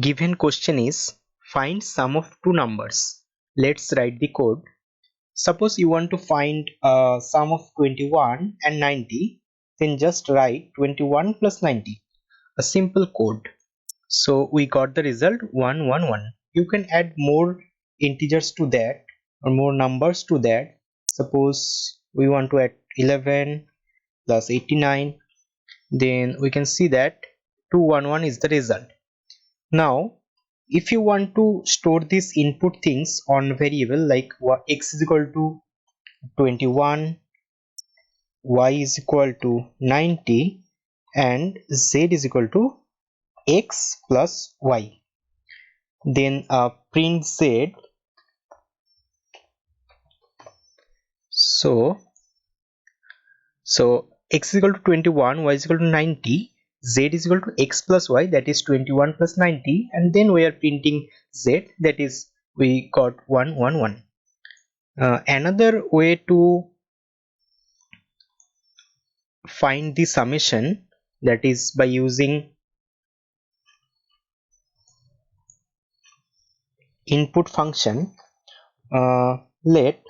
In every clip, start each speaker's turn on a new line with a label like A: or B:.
A: Given question is find sum of two numbers. Let's write the code. Suppose you want to find sum of 21 and 90, then just write 21 plus 90, a simple code. So we got the result 111. You can add more integers to that or more numbers to that. Suppose we want to add 11 plus 89, then we can see that 211 is the result. Now if you want to store these input things on variable like x is equal to 21, y is equal to 90 and z is equal to x plus y, then print z. So x is equal to 21, y is equal to 90, z is equal to x plus y, that is 21 plus 90, and then we are printing z, that is we got 111. Another way to find the summation, that is by using input function. Let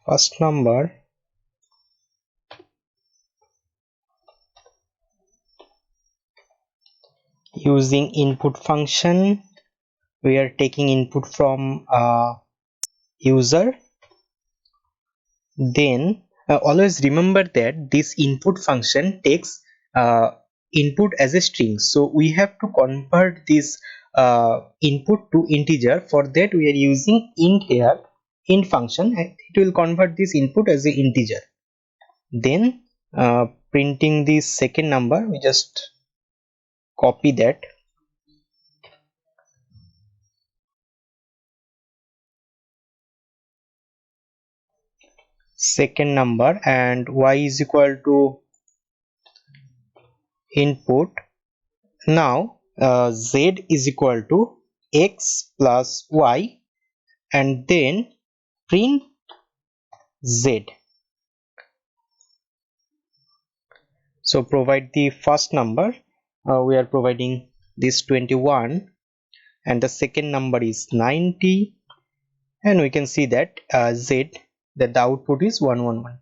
A: first number using input function, we are taking input from user. Then always remember that this input function takes input as a string, so we have to convert this input to integer. For that we are using int here, int function, and it will convert this input as a integer. Then printing the second number, we just copy that, second number, and y is equal to input. Now z is equal to x plus y, and then print z. So provide the first number, we are providing this 21, and the second number is 90, and we can see that z, that the output is 111.